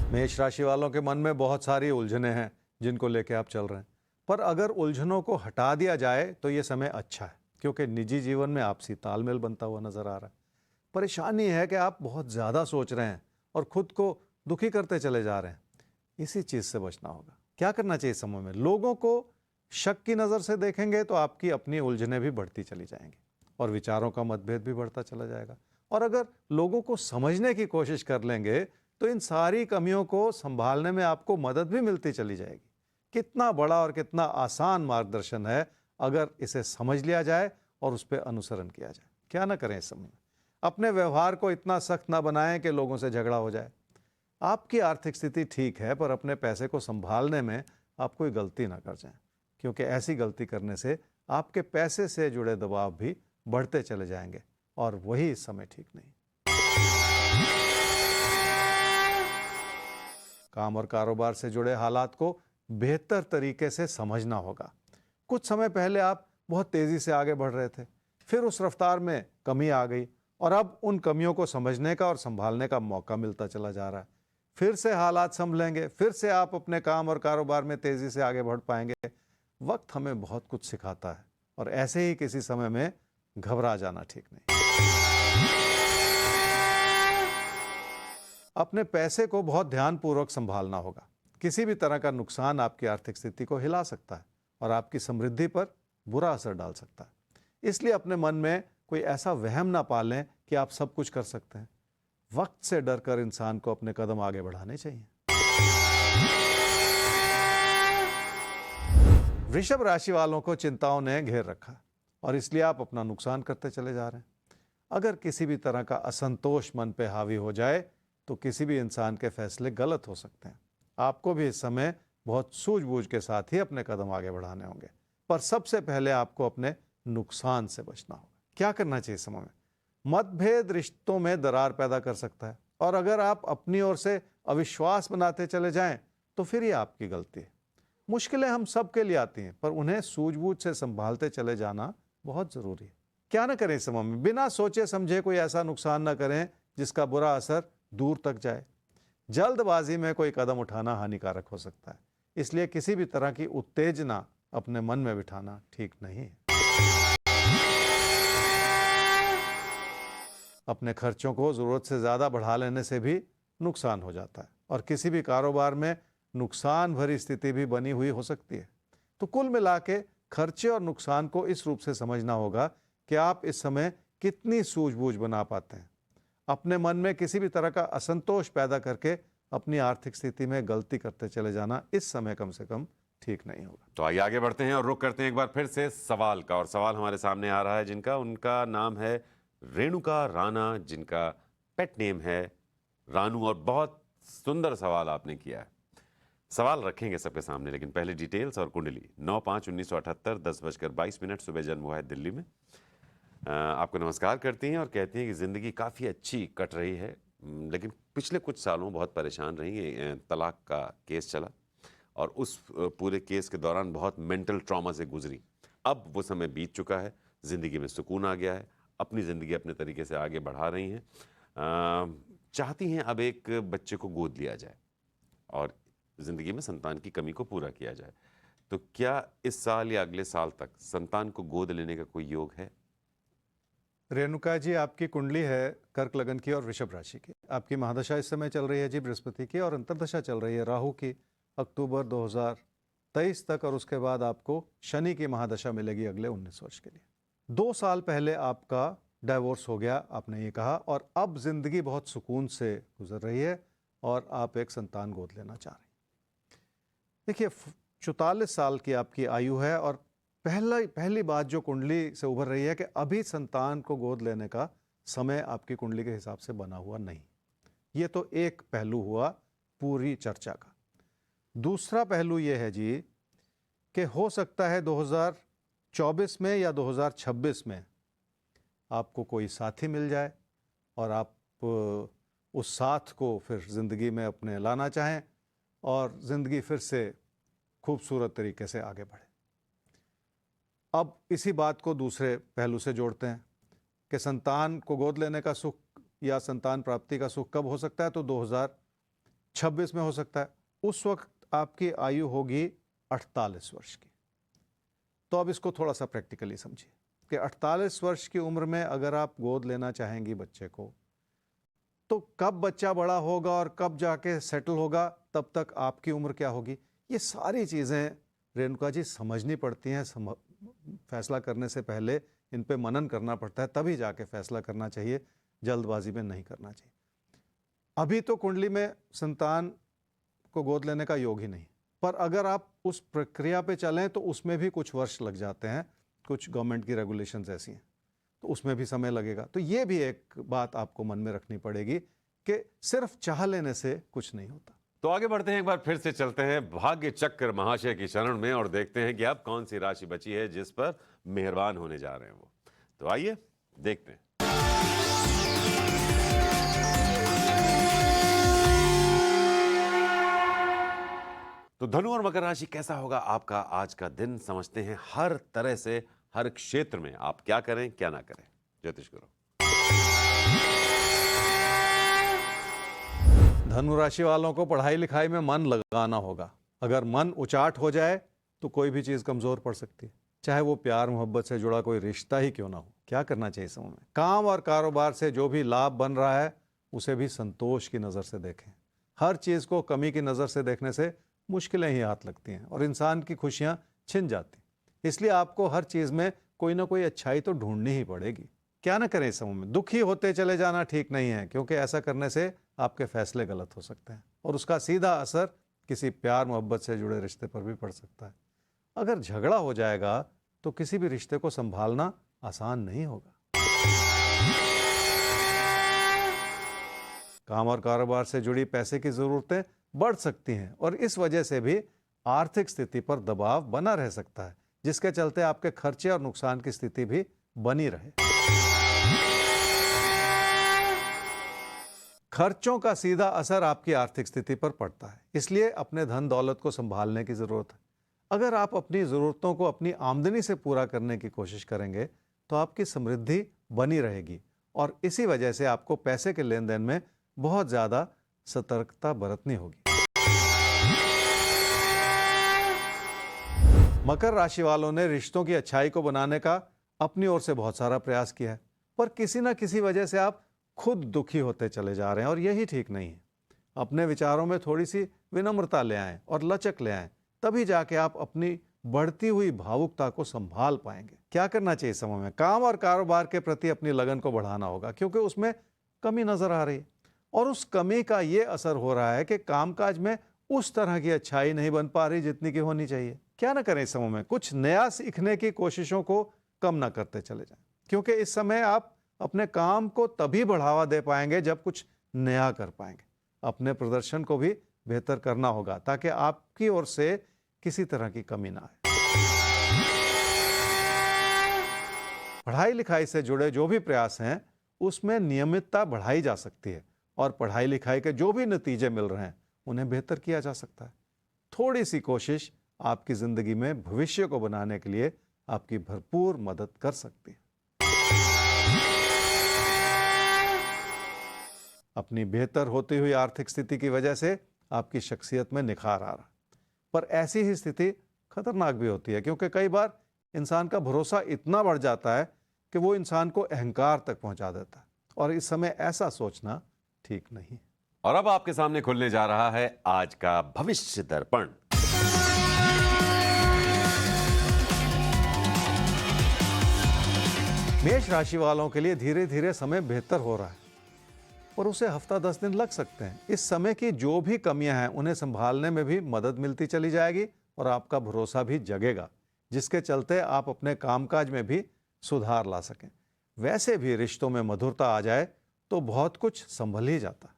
मेष राशि वालों के मन में बहुत सारी उलझनें हैं जिनको लेके आप चल रहे हैं, पर अगर उलझनों को हटा दिया जाए तो ये समय अच्छा है, क्योंकि निजी जीवन में आपसी तालमेल बनता हुआ नजर आ रहा है। परेशानी है कि आप बहुत ज़्यादा सोच रहे हैं और खुद को दुखी करते चले जा रहे हैं। इसी चीज़ से बचना होगा। क्या करना चाहिए इस समय में? लोगों को शक की नज़र से देखेंगे तो आपकी अपनी उलझनें भी बढ़ती चली जाएंगी और विचारों का मतभेद भी बढ़ता चला जाएगा। और अगर लोगों को समझने की कोशिश कर लेंगे तो इन सारी कमियों को संभालने में आपको मदद भी मिलती चली जाएगी। कितना बड़ा और कितना आसान मार्गदर्शन है अगर इसे समझ लिया जाए और उस पर अनुसरण किया जाए। क्या ना करें इस समय में? अपने व्यवहार को इतना सख्त ना बनाएं कि लोगों से झगड़ा हो जाए। आपकी आर्थिक स्थिति ठीक है, पर अपने पैसे को संभालने में आप कोई गलती ना कर जाएं, क्योंकि ऐसी गलती करने से आपके पैसे से जुड़े दबाव भी बढ़ते चले जाएंगे और वही इस समय ठीक नहीं। काम और कारोबार से जुड़े हालात को बेहतर तरीके से समझना होगा। कुछ समय पहले आप बहुत तेजी से आगे बढ़ रहे थे, फिर उस रफ्तार में कमी आ गई और अब उन कमियों को समझने का और संभालने का मौका मिलता चला जा रहा है। फिर से हालात संभलेंगे, फिर से आप अपने काम और कारोबार में तेजी से आगे बढ़ पाएंगे। वक्त हमें बहुत कुछ सिखाता है और ऐसे ही किसी समय में घबरा जाना ठीक नहीं। अपने पैसे को बहुत ध्यानपूर्वक संभालना होगा। किसी भी तरह का नुकसान आपकी आर्थिक स्थिति को हिला सकता है और आपकी समृद्धि पर बुरा असर डाल सकता है। इसलिए अपने मन में कोई ऐसा वहम ना पालें कि आप सब कुछ कर सकते हैं। वक्त से डरकर इंसान को अपने कदम आगे बढ़ाने चाहिए। वृषभ राशि वालों को चिंताओं ने घेर रखा और इसलिए आप अपना नुकसान करते चले जा रहे हैं। अगर किसी भी तरह का असंतोष मन पे हावी हो जाए तो किसी भी इंसान के फैसले गलत हो सकते हैं। आपको भी इस समय बहुत सूझबूझ के साथ ही अपने कदम आगे बढ़ाने होंगे, पर सबसे पहले आपको अपने नुकसान से बचना होगा। क्या करना चाहिए इस समय में? मतभेद रिश्तों में दरार पैदा कर सकता है और अगर आप अपनी ओर से अविश्वास बनाते चले जाएं तो फिर ये आपकी गलती है। मुश्किलें हम सब के लिए आती हैं, पर उन्हें सूझबूझ से संभालते चले जाना बहुत जरूरी है। क्या ना करें इस समय में? बिना सोचे समझे कोई ऐसा नुकसान ना करें जिसका बुरा असर दूर तक जाए। जल्दबाजी में कोई कदम उठाना हानिकारक हो सकता है, इसलिए किसी भी तरह की उत्तेजना अपने मन में बिठाना ठीक नहीं है। अपने खर्चों को जरूरत से ज्यादा बढ़ा लेने से भी नुकसान हो जाता है और किसी भी कारोबार में नुकसान भरी स्थिति भी बनी हुई हो सकती है। तो कुल मिला के खर्चे और नुकसान को इस रूप से समझना होगा कि आप इस समय कितनी सूझबूझ बना पाते हैं। अपने मन में किसी भी तरह का असंतोष पैदा करके अपनी आर्थिक स्थिति में गलती करते चले जाना इस समय कम से कम ठीक नहीं होगा। तो आइए आगे बढ़ते हैं और रुख करते हैं एक बार फिर से सवाल का। और सवाल हमारे सामने आ रहा है जिनका, उनका नाम है रेणुका राणा, जिनका पेट नेम है रानू। और बहुत सुंदर सवाल आपने किया है। सवाल रखेंगे सबके सामने, लेकिन पहले डिटेल्स और कुंडली। 9/5/1978, 10:22 सुबह जन्म हुआ है दिल्ली में। आपको नमस्कार करती हैं और कहती हैं कि ज़िंदगी काफ़ी अच्छी कट रही है, लेकिन पिछले कुछ सालों बहुत परेशान रही। तलाक का केस चला और उस पूरे केस के दौरान बहुत मेंटल ट्रॉमा से गुजरी। अब वो समय बीत चुका है, ज़िंदगी में सुकून आ गया है, अपनी ज़िंदगी अपने तरीके से आगे बढ़ा रही हैं। चाहती हैं अब एक बच्चे को गोद लिया जाए और ज़िंदगी में संतान की कमी को पूरा किया जाए। तो क्या इस साल या अगले साल तक संतान को गोद लेने का कोई योग है? रेणुका जी, आपकी कुंडली है कर्क लगन की और वृषभ राशि की। आपकी महादशा इस समय चल रही है जी बृहस्पति की, और अंतर्दशा चल रही है राहु की अक्टूबर 2023 तक, और उसके बाद आपको शनि की महादशा मिलेगी अगले 19 वर्ष के लिए। 2 साल पहले आपका डाइवोर्स हो गया, आपने ये कहा, और अब जिंदगी बहुत सुकून से गुजर रही है और आप एक संतान गोद लेना चाह रही हैं। देखिए, 44 साल की आपकी आयु है और पहली बात जो कुंडली से उभर रही है कि अभी संतान को गोद लेने का समय आपकी कुंडली के हिसाब से बना हुआ नहीं। ये तो एक पहलू हुआ पूरी चर्चा का। दूसरा पहलू ये है जी कि हो सकता है 2024 में या 2026 में आपको कोई साथी मिल जाए और आप उस साथ को फिर ज़िंदगी में अपने लाना चाहें और ज़िंदगी फिर से खूबसूरत तरीके से आगे बढ़े। अब इसी बात को दूसरे पहलू से जोड़ते हैं कि संतान को गोद लेने का सुख या संतान प्राप्ति का सुख कब हो सकता है, तो 26 में हो सकता है, उस वक्त आपकी आयु होगी 48 वर्ष की। तो अब इसको थोड़ा सा प्रैक्टिकली समझिए कि 48 वर्ष की उम्र में अगर आप गोद लेना चाहेंगी बच्चे को, तो कब बच्चा बड़ा होगा और कब जाके सेटल होगा, तब तक आपकी उम्र क्या होगी, ये सारी चीज़ें रेणुका जी समझनी पड़ती हैं। फैसला करने से पहले इन पे मनन करना पड़ता है, तभी जाके फैसला करना चाहिए, जल्दबाजी में नहीं करना चाहिए। अभी तो कुंडली में संतान को गोद लेने का योग ही नहीं, पर अगर आप उस प्रक्रिया पे चलें तो उसमें भी कुछ वर्ष लग जाते हैं, कुछ गवर्नमेंट की रेगुलेशंस ऐसी हैं, तो उसमें भी समय लगेगा। तो ये भी एक बात आपको मन में रखनी पड़ेगी कि सिर्फ चाह लेने से कुछ नहीं होता। तो आगे बढ़ते हैं, एक बार फिर से चलते हैं भाग्य चक्र महाशय की शरण में और देखते हैं कि अब कौन सी राशि बची है जिस पर मेहरबान होने जा रहे हैं वो। तो आइए देखते हैं। तो धनु और मकर राशि, कैसा होगा आपका आज का दिन, समझते हैं हर तरह से, हर क्षेत्र में आप क्या करें क्या ना करें। ज्योतिष गुरु। धनु राशि वालों को पढ़ाई लिखाई में मन लगाना होगा। अगर मन उचाट हो जाए तो कोई भी चीज़ कमज़ोर पड़ सकती है, चाहे वो प्यार मोहब्बत से जुड़ा कोई रिश्ता ही क्यों ना हो। क्या करना चाहिए समय में, काम और कारोबार से जो भी लाभ बन रहा है उसे भी संतोष की नज़र से देखें। हर चीज़ को कमी की नज़र से देखने से मुश्किलें ही हाथ लगती हैं और इंसान की खुशियाँ छिन जाती। इसलिए आपको हर चीज़ में कोई ना कोई अच्छाई तो ढूंढनी ही पड़ेगी। क्या ना करें इस समय में, दुखी होते चले जाना ठीक नहीं है, क्योंकि ऐसा करने से आपके फैसले गलत हो सकते हैं और उसका सीधा असर किसी प्यार मोहब्बत से जुड़े रिश्ते पर भी पड़ सकता है। अगर झगड़ा हो जाएगा तो किसी भी रिश्ते को संभालना आसान नहीं होगा। काम और कारोबार से जुड़ी पैसे की ज़रूरतें बढ़ सकती हैं और इस वजह से भी आर्थिक स्थिति पर दबाव बना रह सकता है, जिसके चलते आपके खर्चे और नुकसान की स्थिति भी बनी रहे। खर्चों का सीधा असर आपकी आर्थिक स्थिति पर पड़ता है, इसलिए अपने धन दौलत को संभालने की जरूरत है। अगर आप अपनी जरूरतों को अपनी आमदनी से पूरा करने की कोशिश करेंगे तो आपकी समृद्धि बनी रहेगी और इसी वजह से आपको पैसे के लेन देन में बहुत ज्यादा सतर्कता बरतनी होगी। मकर राशि वालों ने रिश्तों की अच्छाई को बनाने का अपनी ओर से बहुत सारा प्रयास किया है, पर किसी ना किसी वजह से आप खुद दुखी होते चले जा रहे हैं और यही ठीक नहीं है। अपने विचारों में थोड़ी सी विनम्रता ले आएं और लचक ले आएं, तभी जाके आप अपनी बढ़ती हुई भावुकता को संभाल पाएंगे। क्या करना चाहिए समय में, काम और कारोबार के प्रति अपनी लगन को बढ़ाना होगा, क्योंकि उसमें कमी नजर आ रही है और उस कमी का ये असर हो रहा है कि कामकाज में उस तरह की अच्छाई नहीं बन पा रही जितनी की होनी चाहिए। क्या ना करें इस समय में, कुछ नया सीखने की कोशिशों को कम ना करते चले जाएं, क्योंकि इस समय आप अपने काम को तभी बढ़ावा दे पाएंगे जब कुछ नया कर पाएंगे। अपने प्रदर्शन को भी बेहतर करना होगा ताकि आपकी ओर से किसी तरह की कमी ना आए। पढ़ाई लिखाई से जुड़े जो भी प्रयास हैं उसमें नियमितता बढ़ाई जा सकती है और पढ़ाई लिखाई के जो भी नतीजे मिल रहे हैं उन्हें बेहतर किया जा सकता है। थोड़ी सी कोशिश आपकी जिंदगी में भविष्य को बनाने के लिए आपकी भरपूर मदद कर सकती है। अपनी बेहतर होती हुई आर्थिक स्थिति की वजह से आपकी शख्सियत में निखार आ रहा है, पर ऐसी ही स्थिति खतरनाक भी होती है, क्योंकि कई बार इंसान का भरोसा इतना बढ़ जाता है कि वो इंसान को अहंकार तक पहुंचा देता है और इस समय ऐसा सोचना ठीक नहीं। और अब आपके सामने खुलने जा रहा है आज का भविष्य दर्पण। मेष राशि वालों के लिए धीरे धीरे समय बेहतर हो रहा है और उसे हफ्ता 10 दिन लग सकते हैं। इस समय की जो भी कमियां हैं उन्हें संभालने में भी मदद मिलती चली जाएगी और आपका भरोसा भी जगेगा, जिसके चलते आप अपने कामकाज में भी सुधार ला सकें। वैसे भी रिश्तों में मधुरता आ जाए तो बहुत कुछ संभल ही जाता है।